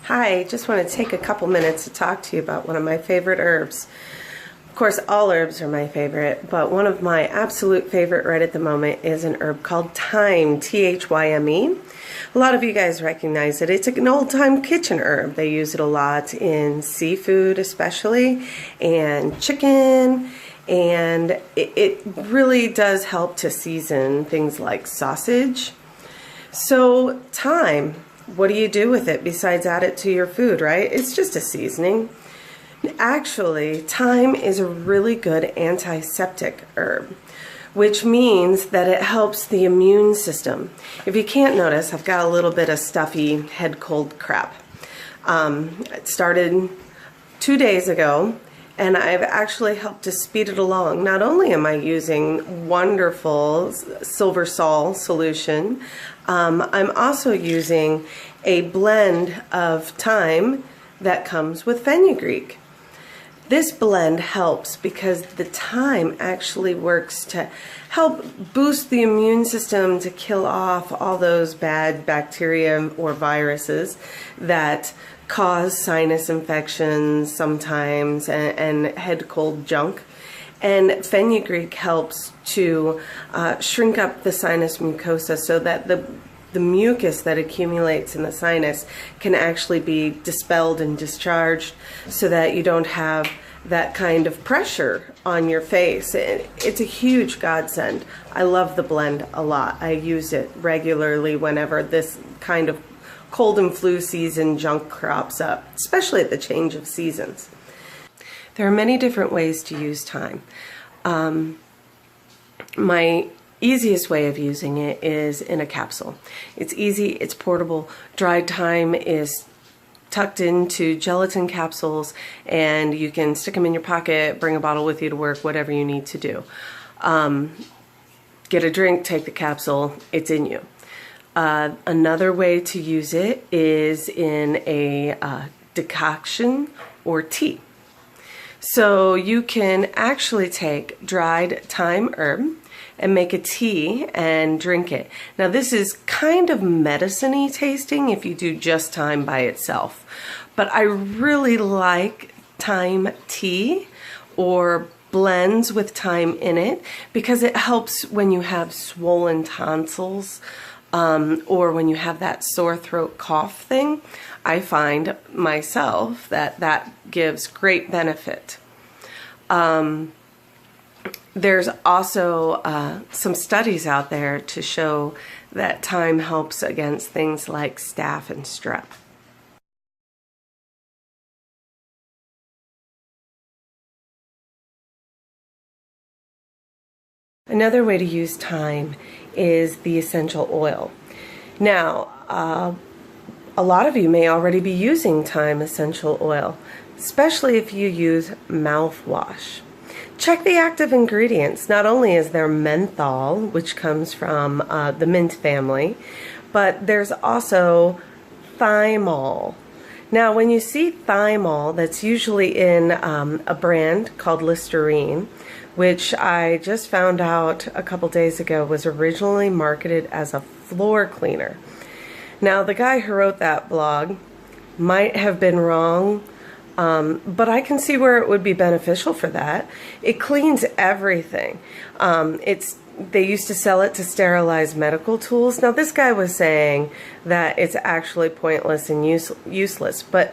Hi, just want to take a couple minutes to talk to you about one of my favorite herbs. Of course, all herbs are my favorite, but one of my absolute favorite right at the moment is an herb called thyme, T-H-Y-M-E. A lot of you guys recognize it. It's an old-time kitchen herb. They use it a lot in seafood especially, and chicken, and it really does help to season things like sausage. So thyme, what do you do with it besides add it to your food, right? It's just a seasoning. Actually, thyme is a really good antiseptic herb, which means that it helps the immune system. If you can't notice, I've got a little bit of stuffy head cold crap. It started 2 days ago, and I've actually helped to speed it along. Not only am I using wonderful silver sol solution, I'm also using a blend of thyme that comes with fenugreek. This blend helps because the thyme actually works to help boost the immune system to kill off all those bad bacteria or viruses that cause sinus infections sometimes and head cold junk. And fenugreek helps to shrink up the sinus mucosa so that the mucus that accumulates in the sinus can actually be dispelled and discharged so that you don't have that kind of pressure on your face. It's a huge godsend. I love the blend a lot. I use it regularly whenever this kind of cold and flu season junk crops up, especially at the change of seasons. There are many different ways to use thyme. My easiest way of using it is in a capsule. It's easy, it's portable. Dried thyme is tucked into gelatin capsules, and you can stick them in your pocket, bring a bottle with you to work, whatever you need to do. Get a drink, take the capsule, it's in you. Another way to use it is in a decoction or tea. So you can actually take dried thyme herb and make a tea and drink it. Now this is kind of medicine-y tasting if you do just thyme by itself, but I really like thyme tea or blends with thyme in it because it helps when you have swollen tonsils or when you have that sore throat cough thing. I find myself that gives great benefit. There's also some studies out there to show that thyme helps against things like staph and strep. Another way to use thyme is the essential oil. Now, a lot of you may already be using thyme essential oil, especially if you use mouthwash. Check the active ingredients. Not only is there menthol, which comes from the mint family, but there's also thymol. Now, when you see thymol, that's usually in a brand called Listerine, which I just found out a couple days ago was originally marketed as a floor cleaner. Now, the guy who wrote that blog might have been wrong, but I can see where it would be beneficial for that. It cleans everything. They used to sell it to sterilize medical tools. Now this guy was saying that it's actually pointless and useless, but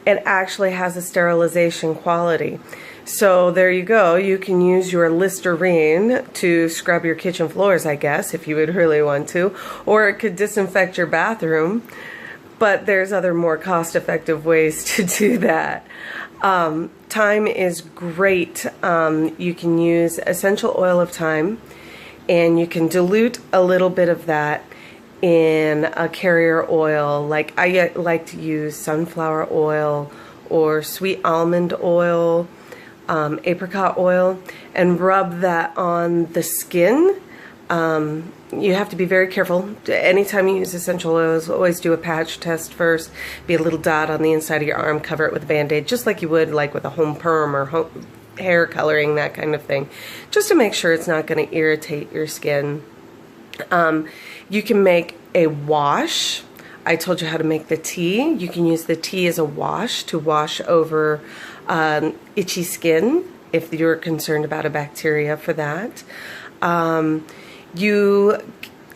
it actually has a sterilization quality. So there you go. You can use your Listerine to scrub your kitchen floors, I guess, if you would really want to, or it could disinfect your bathroom. But there's other more cost-effective ways to do that. Thyme is great. You can use essential oil of thyme, and you can dilute a little bit of that in a carrier oil. Like I like to use sunflower oil or sweet almond oil, apricot oil, and rub that on the skin. You have to be very careful. Anytime you use essential oils, always do a patch test first. Be a little dot on the inside of your arm, cover it with a Band-Aid, just like you would like with a home perm or hair coloring, that kind of thing, just to make sure it's not going to irritate your skin. You can make a wash I told you how to make the tea. You can use the tea as a wash to wash over itchy skin if you're concerned about a bacteria for that. You,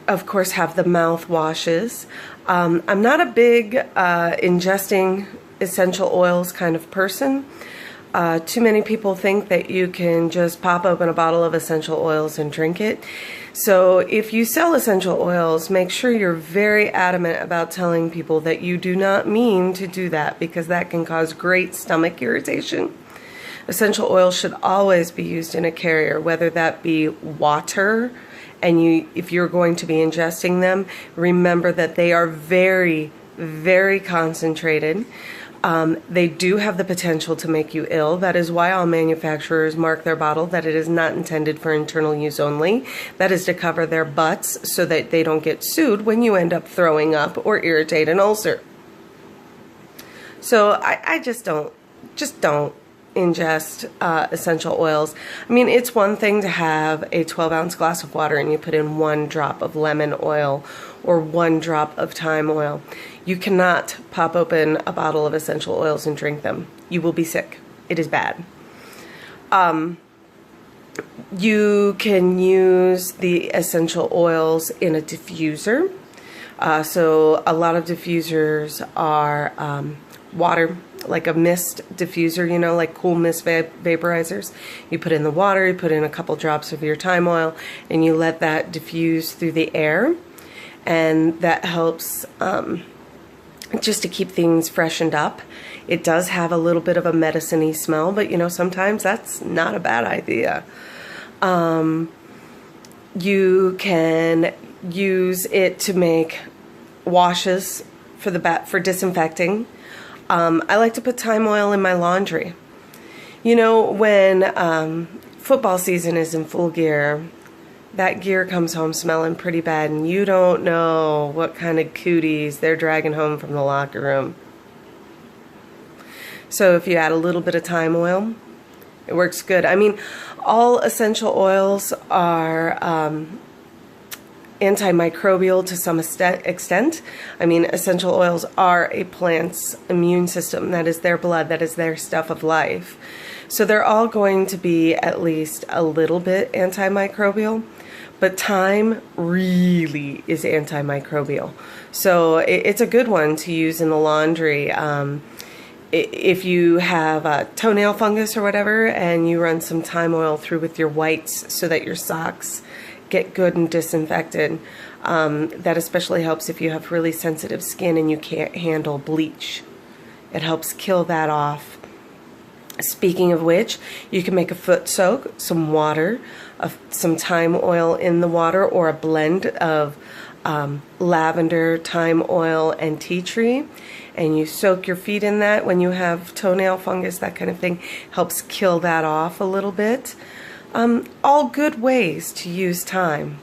of course, have the mouth washes. I'm not a big ingesting essential oils kind of person. Too many people think that you can just pop open a bottle of essential oils and drink it. So if you sell essential oils, make sure you're very adamant about telling people that you do not mean to do that, because that can cause great stomach irritation. Essential oils should always be used in a carrier, whether that be water, and if you're going to be ingesting them, remember that they are very, very concentrated. They do have the potential to make you ill. That is why all manufacturers mark their bottle that it is not intended for internal use only. That is to cover their butts so that they don't get sued when you end up throwing up or irritate an ulcer. So I just don't ingest essential oils. I mean, it's one thing to have a 12-ounce glass of water and you put in 1 drop of lemon oil or 1 drop of thyme oil. You cannot pop open a bottle of essential oils and drink them. You will be sick. It is bad. You can use the essential oils in a diffuser. So a lot of diffusers are water, like a mist diffuser, you know, like cool mist vaporizers. You put in the water, you put in a couple drops of your thyme oil, and you let that diffuse through the air. And that helps just to keep things freshened up. It does have a little bit of a medicine-y smell, but you know, sometimes that's not a bad idea. You can use it to make washes for disinfecting. I like to put thyme oil in my laundry. You know, when football season is in full gear, that gear comes home smelling pretty bad, and you don't know what kind of cooties they're dragging home from the locker room. So if you add a little bit of thyme oil, it works good. I mean, all essential oils are antimicrobial to some extent. I mean, essential oils are a plant's immune system. That is their blood. That is their stuff of life. So they're all going to be at least a little bit antimicrobial. But thyme really is antimicrobial. So it's a good one to use in the laundry. If you have a toenail fungus or whatever, and you run some thyme oil through with your whites so that your socks get good and disinfected, that especially helps if you have really sensitive skin and you can't handle bleach. It helps kill that off. Speaking of which, you can make a foot soak, some water, some thyme oil in the water, or a blend of lavender, thyme oil, and tea tree, and you soak your feet in that when you have toenail fungus, that kind of thing. Helps kill that off a little bit. All good ways to use thyme.